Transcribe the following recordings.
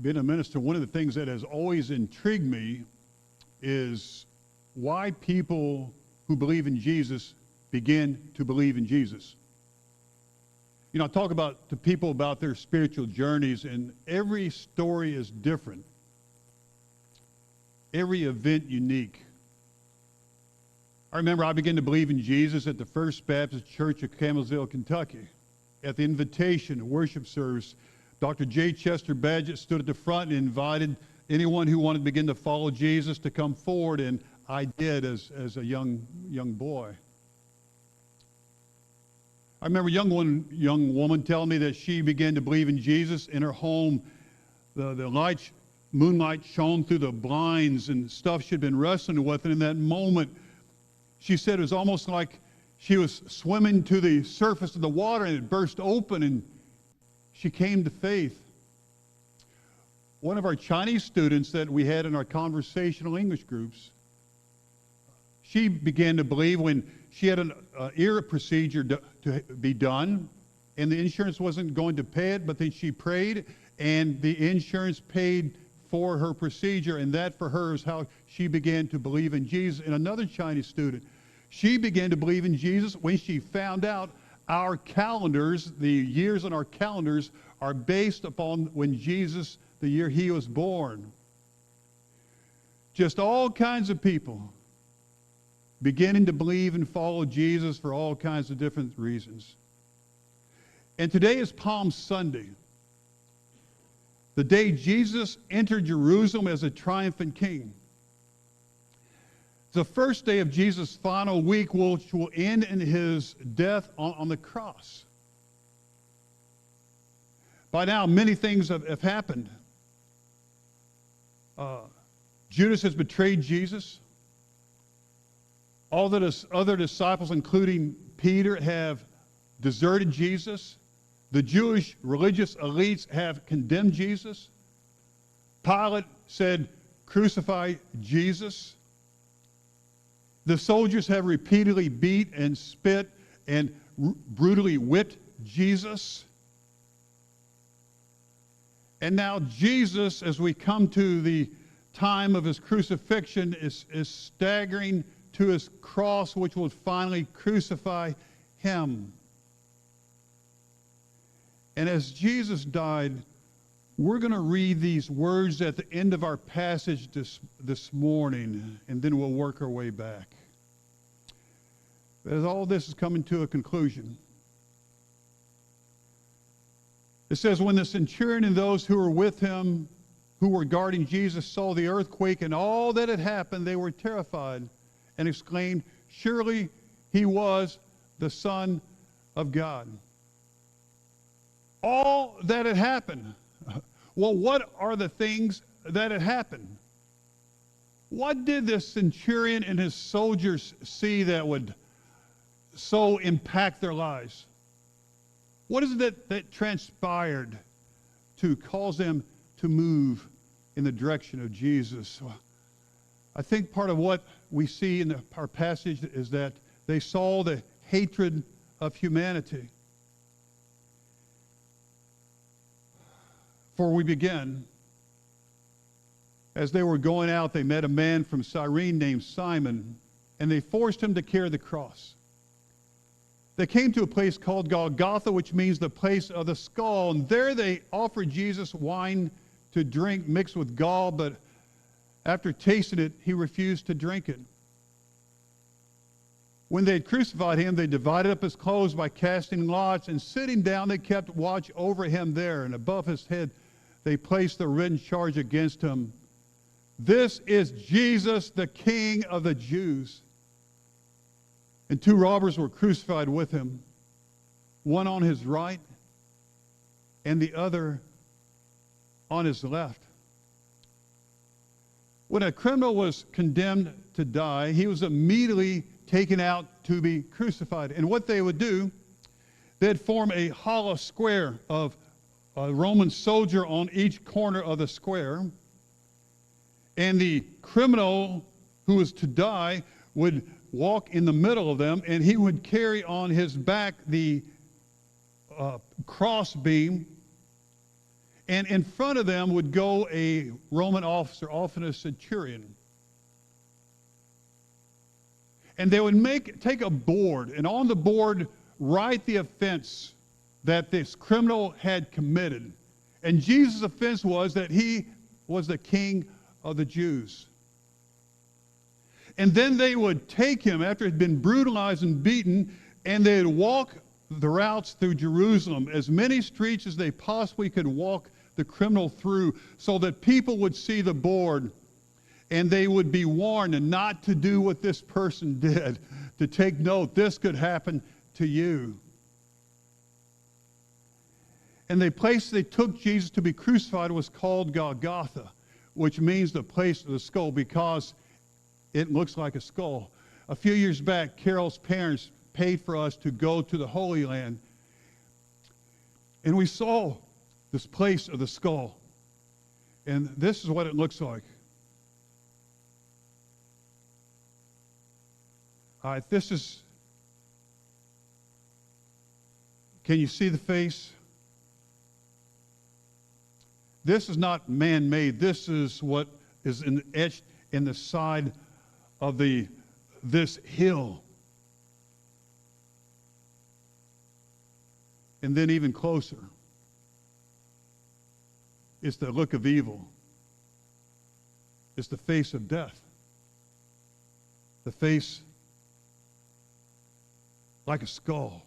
being a minister, one of the things that has always intrigued me is why people who believe in Jesus begin to believe in Jesus. You know, I talk to people about their spiritual journeys, and every story is different. Every event unique. I remember I began to believe in Jesus at the First Baptist Church of Campbellsville, Kentucky. At the invitation worship service, Dr. J. Chester Badgett stood at the front and invited anyone who wanted to begin to follow Jesus to come forward, and I did as a young boy. I remember a young woman telling me that she began to believe in Jesus in her home. The moonlight shone through the blinds and stuff she'd been wrestling with, and in that moment, she said it was almost like she was swimming to the surface of the water and it burst open and she came to faith. One of our Chinese students that we had in our conversational English groups, she began to believe when she had an ear procedure to be done, and the insurance wasn't going to pay it, but then she prayed, and the insurance paid for her procedure, and that for her is how she began to believe in Jesus. And another Chinese student, she began to believe in Jesus when she found out our calendars, the years on our calendars, are based upon when Jesus, the year he was born. Just all kinds of people beginning to believe and follow Jesus for all kinds of different reasons. And today is Palm Sunday, the day Jesus entered Jerusalem as a triumphant king. The first day of Jesus' final week, which will end in his death on the cross. By now, many things have happened. Judas has betrayed Jesus. All the other disciples, including Peter, have deserted Jesus. The Jewish religious elites have condemned Jesus. Pilate said, "Crucify Jesus." The soldiers have repeatedly beat and spit and brutally whipped Jesus. And now Jesus, as we come to the time of his crucifixion, is staggering to his cross, which will finally crucify him. And as Jesus died, we're going to read these words at the end of our passage this morning, and then we'll work our way back. As all this is coming to a conclusion, it says, when the centurion and those who were with him, who were guarding Jesus, saw the earthquake and all that had happened, they were terrified and exclaimed, "Surely he was the Son of God." All that had happened. Well, what are the things that had happened? What did the centurion and his soldiers see that would so impact their lives? What is it that transpired to cause them to move in the direction of Jesus? I think part of what we see in our passage is that they saw the hatred of humanity. For we begin, as they were going out, they met a man from Cyrene named Simon, and they forced him to carry the cross. They came to a place called Golgotha, which means the place of the skull, and there they offered Jesus wine to drink mixed with gall, but after tasting it, he refused to drink it. When they had crucified him, they divided up his clothes by casting lots, and sitting down, they kept watch over him there, and above his head they placed the written charge against him: "This is Jesus, the King of the Jews." And two robbers were crucified with him, one on his right and the other on his left. When a criminal was condemned to die, he was immediately taken out to be crucified. And what they would do, they'd form a hollow square of a Roman soldier on each corner of the square. And the criminal who was to die would walk in the middle of them, and he would carry on his back the cross beam. And in front of them would go a Roman officer, often a centurion. And they would take a board, and on the board write the offense that this criminal had committed. And Jesus' offense was that he was the king of the Jews. And then they would take him after he'd been brutalized and beaten, and they'd walk the routes through Jerusalem, as many streets as they possibly could walk the criminal through, so that people would see the board and they would be warned not to do what this person did, to take note, this could happen to you. And the place they took Jesus to be crucified was called Golgotha, which means the place of the skull, because it looks like a skull. A few years back, Carol's parents paid for us to go to the Holy Land, and we saw this place of the skull. And this is what it looks like. All right, this is, can you see the face? This is not man-made. This is what is etched in the side of this hill. And then even closer, it's the look of evil. It's the face of death. The face like a skull.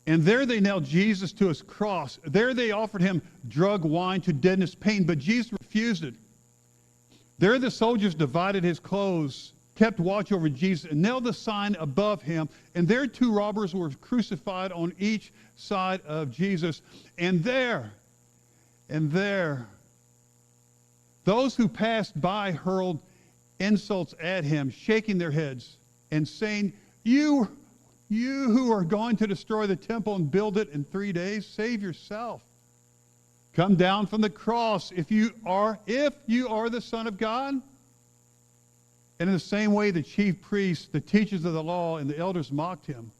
And there they nailed Jesus to his cross. There they offered him drug wine to deaden his pain, but Jesus refused it. There the soldiers divided his clothes, kept watch over Jesus, and nailed the sign above him. And there 2 robbers were crucified on each side of Jesus. And there, those who passed by hurled insults at him, shaking their heads and saying, You who are going to destroy the temple and build it in 3 days, save yourself. Come down from the cross if you are the Son of God. And in the same way, the chief priests, the teachers of the law, and the elders mocked him.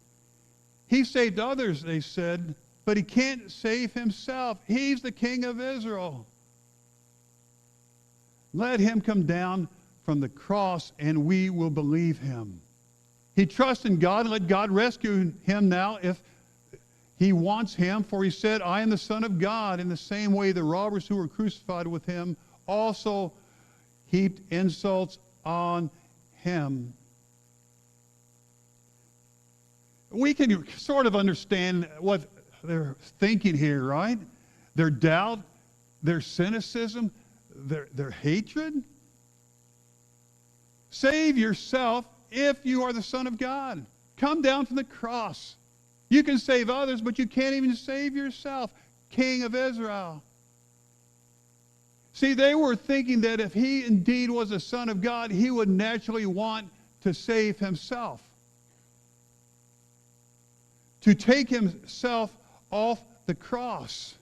He saved others, they said, but he can't save himself. He's the King of Israel. Let him come down from the cross, and we will believe him. He trusts in God, and let God rescue him now if he wants him, for he said, I am the Son of God. In the same way, the robbers who were crucified with him also heaped insults on him. We can sort of understand what they're thinking here, right? Their doubt, their cynicism, their hatred. Save yourself if you are the Son of God. Come down from the cross. You can save others, but you can't even save yourself, King of Israel. See, they were thinking that if he indeed was the Son of God, he would naturally want to save himself, to take himself off the cross.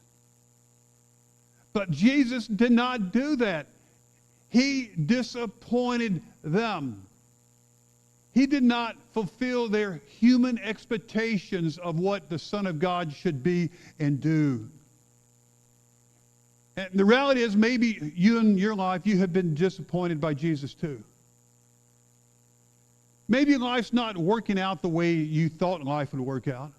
But Jesus did not do that. He disappointed them. He did not fulfill their human expectations of what the Son of God should be and do. And the reality is, maybe you in your life, you have been disappointed by Jesus too. Maybe life's not working out the way you thought life would work out.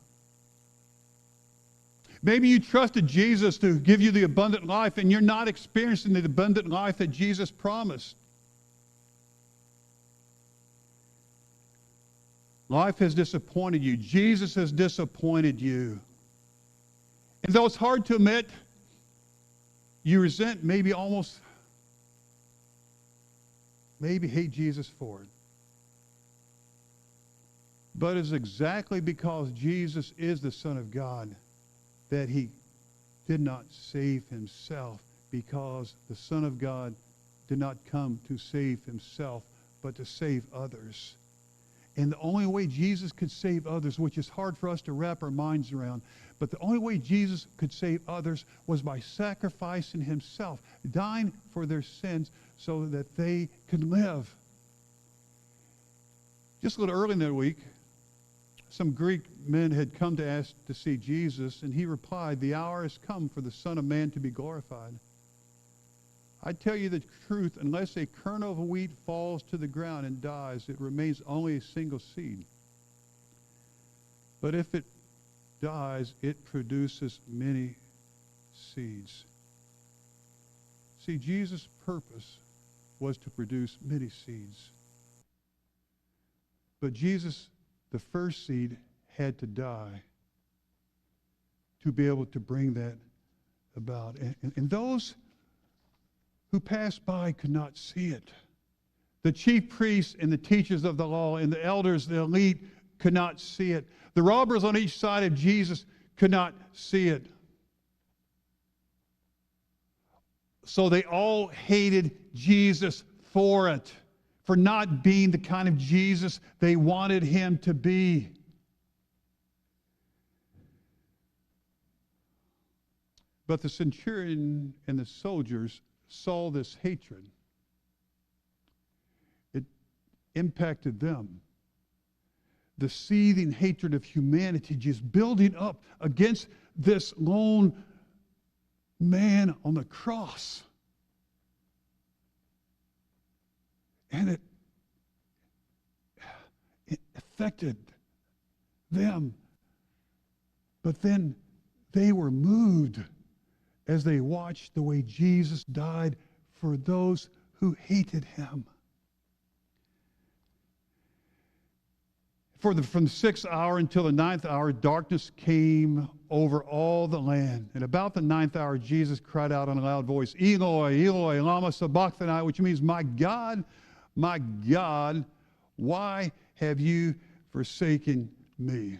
Maybe you trusted Jesus to give you the abundant life, and you're not experiencing the abundant life that Jesus promised. Life has disappointed you. Jesus has disappointed you. And though it's hard to admit, you resent, maybe hate Jesus for it. But it's exactly because Jesus is the Son of God that he did not save himself, because the Son of God did not come to save himself, but to save others. And the only way Jesus could save others, which is hard for us to wrap our minds around, but the only way Jesus could save others was by sacrificing himself, dying for their sins so that they could live. Just a little early in that week, some Greek men had come to ask to see Jesus, and he replied, "The hour has come for the Son of Man to be glorified. I tell you the truth, unless a kernel of wheat falls to the ground and dies, it remains only a single seed. But if it dies, it produces many seeds." See, Jesus' purpose was to produce many seeds. But Jesus, the first seed, had to die to be able to bring that about. And those who passed by could not see it. The chief priests and the teachers of the law and the elders, the elite, could not see it. The robbers on each side of Jesus could not see it. So they all hated Jesus for it, for not being the kind of Jesus they wanted him to be. But the centurion and the soldiers saw this hatred. It impacted them. The seething hatred of humanity just building up against this lone man on the cross. And it affected them. But then they were moved as they watched the way Jesus died for those who hated him. From the 6th hour until the 9th hour, darkness came over all the land. And about the 9th hour, Jesus cried out in a loud voice, "Eloi, Eloi, lama sabachthani," which means, my God, why have you forsaken me?"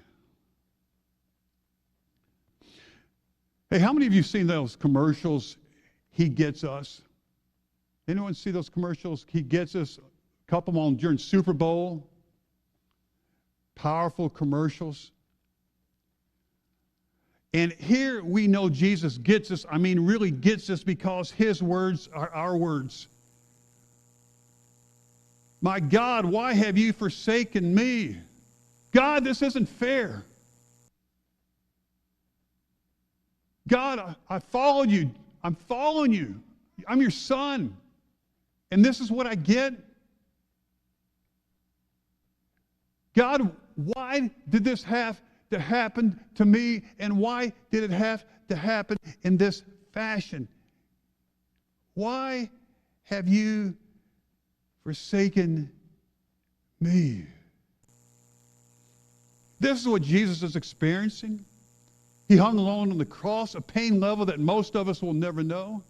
Hey, how many of you seen those commercials, "He Gets Us"? Anyone see those commercials? "He Gets Us," a couple of them on during Super Bowl. Powerful commercials. And here we know Jesus gets us, really gets us, because his words are our words. "My God, why have you forsaken me? God, this isn't fair. God, I followed you. I'm following you. I'm your son. And this is what I get? God, why did this have to happen to me? And why did it have to happen in this fashion? Why have you forsaken me?" This is what Jesus is experiencing. He hung alone on the cross, a pain level that most of us will never know.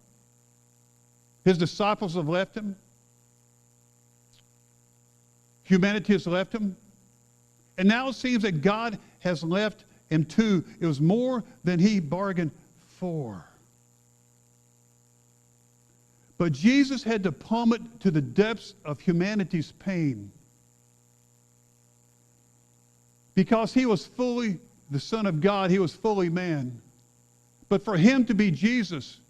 His disciples have left him. Humanity has left him. And now it seems that God has left him too. It was more than he bargained for. But Jesus had to plummet to the depths of humanity's pain, because he was fully the Son of God. He was fully man. But for him to be Jesus,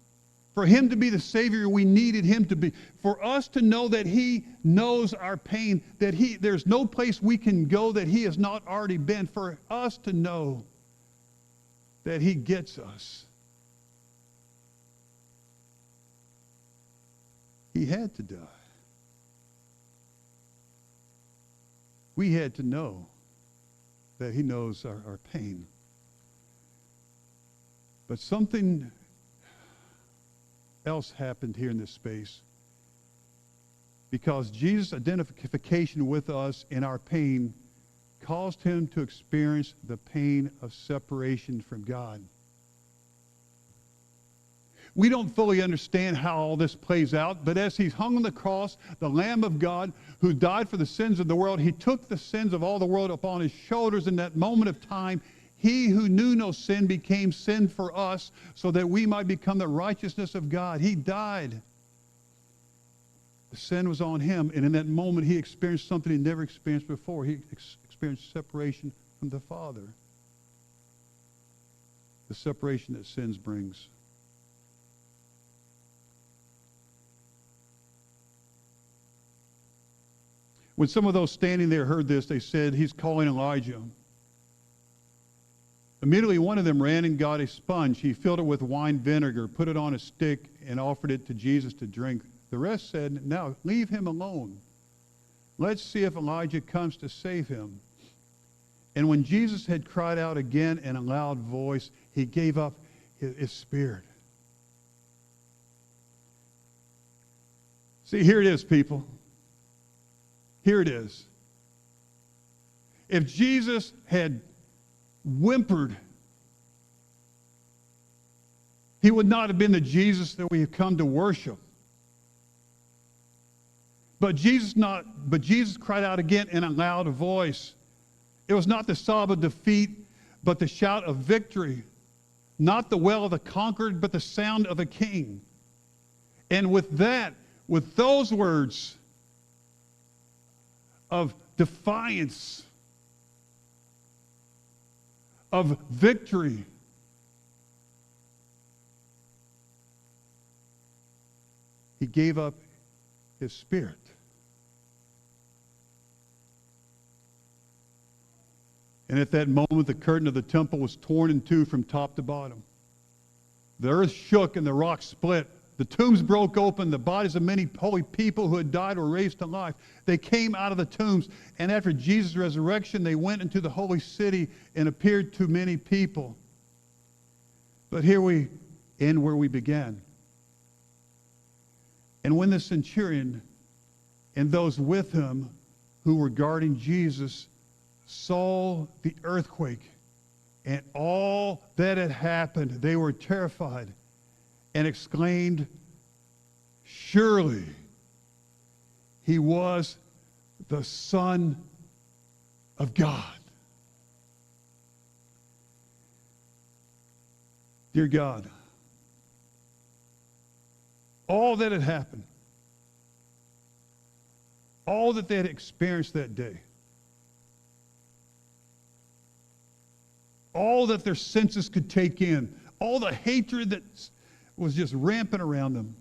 for him to be the Savior we needed him to be, for us to know that he knows our pain, that there's no place we can go that he has not already been, for us to know that he gets us, he had to die. We had to know that he knows our pain. But something else happened here in this space, because Jesus' identification with us in our pain caused him to experience the pain of separation from God. We don't fully understand how all this plays out, but as he's hung on the cross, the Lamb of God who died for the sins of the world, he took the sins of all the world upon his shoulders. In that moment of time, he who knew no sin became sin for us, so that we might become the righteousness of God. He died. The sin was on him, and in that moment he experienced something he never experienced before. He experienced separation from the Father. The separation that sins brings. When some of those standing there heard this, they said, "He's calling Elijah." Immediately one of them ran and got a sponge. He filled it with wine vinegar, put it on a stick, and offered it to Jesus to drink. The rest said, "Now leave him alone. Let's see if Elijah comes to save him." And when Jesus had cried out again in a loud voice, he gave up his spirit. See, here it is, people. Here it is. If Jesus had whimpered, he would not have been the Jesus that we have come to worship. But Jesus cried out again in a loud voice. It was not the sob of defeat, but the shout of victory. Not the wail of the conquered, but the sound of a king. And with those words of defiance, of victory, he gave up his spirit. And at that moment, the curtain of the temple was torn in two from top to bottom. The earth shook and the rocks split. The tombs broke open. The bodies of many holy people who had died were raised to life. They came out of the tombs, and after Jesus' resurrection, they went into the holy city and appeared to many people. But here we end where we began. And when the centurion and those with him who were guarding Jesus saw the earthquake and all that had happened, they were terrified and exclaimed, "Surely he was the Son of God." Dear God, all that had happened, all that they had experienced that day, all that their senses could take in, all the hatred that was just rampant around them,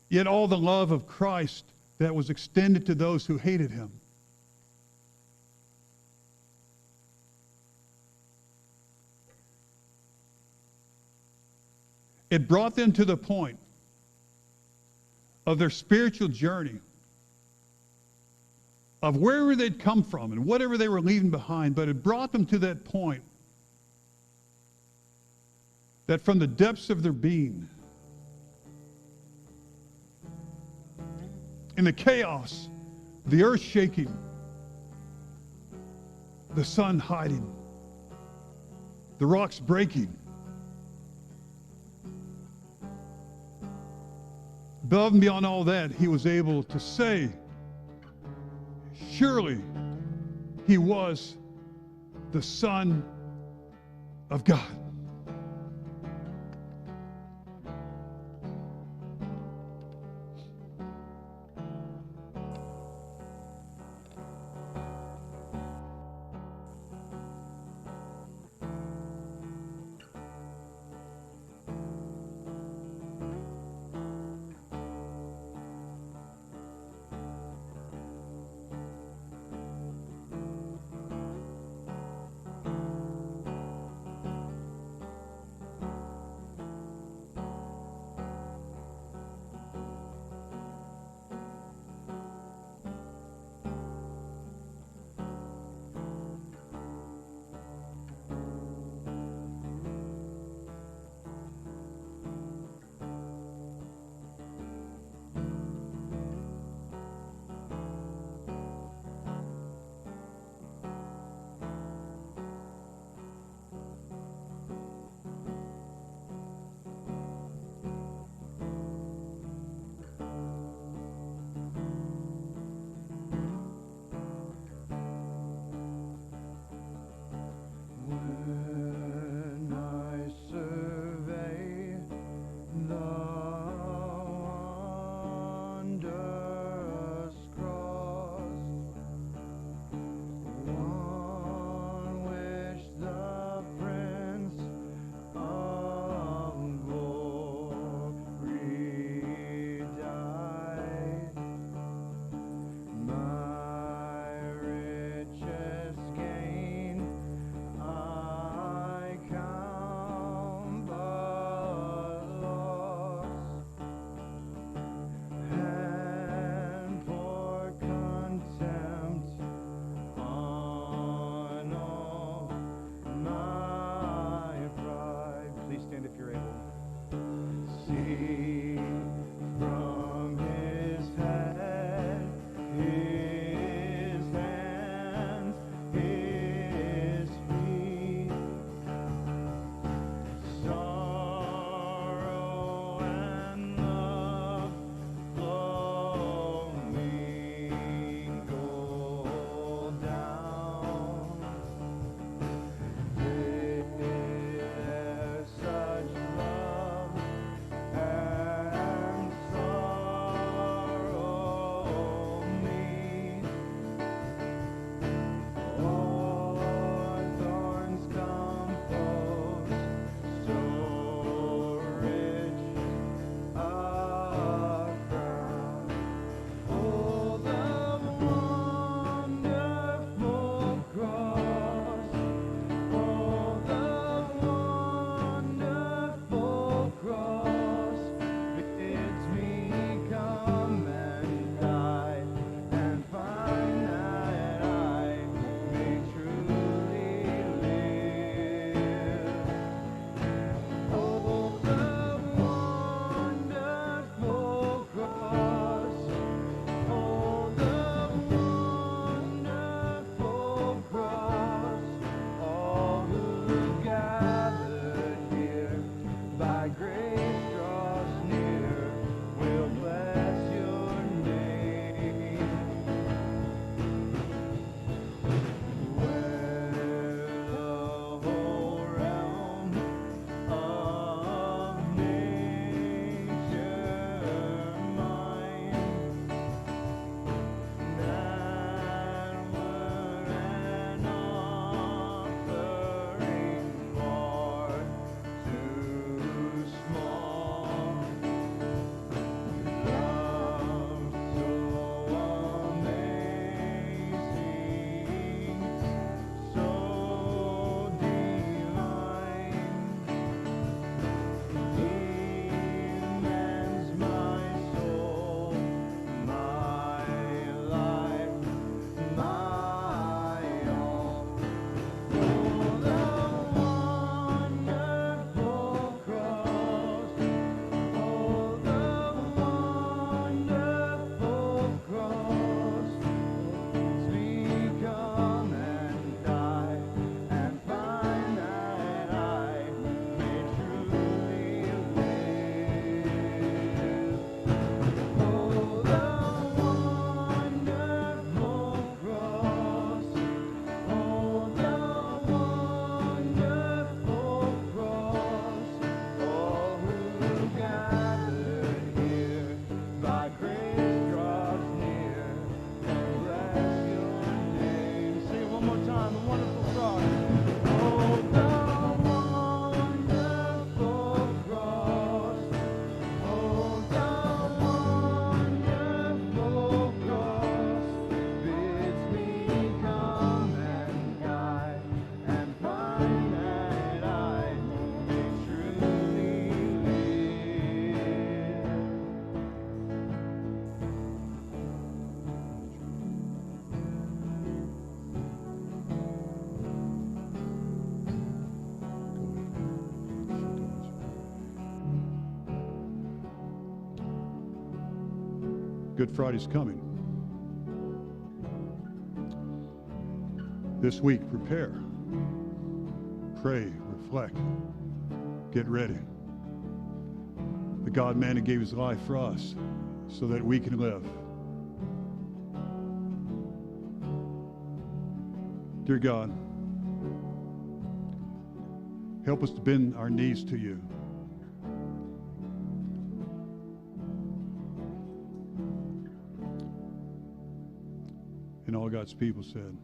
yet all the love of Christ that was extended to those who hated him. It brought them to the point of their spiritual journey, of wherever they'd come from and whatever they were leaving behind, but it brought them to that point that from the depths of their being, in the chaos, the earth shaking, the sun hiding, the rocks breaking, above and beyond all that, he was able to say, surely he was the Son of God. Good Friday's coming. This week, prepare, pray, reflect, get ready. The God-man who gave his life for us so that we can live. Dear God, help us to bend our knees to you. And all God's people said,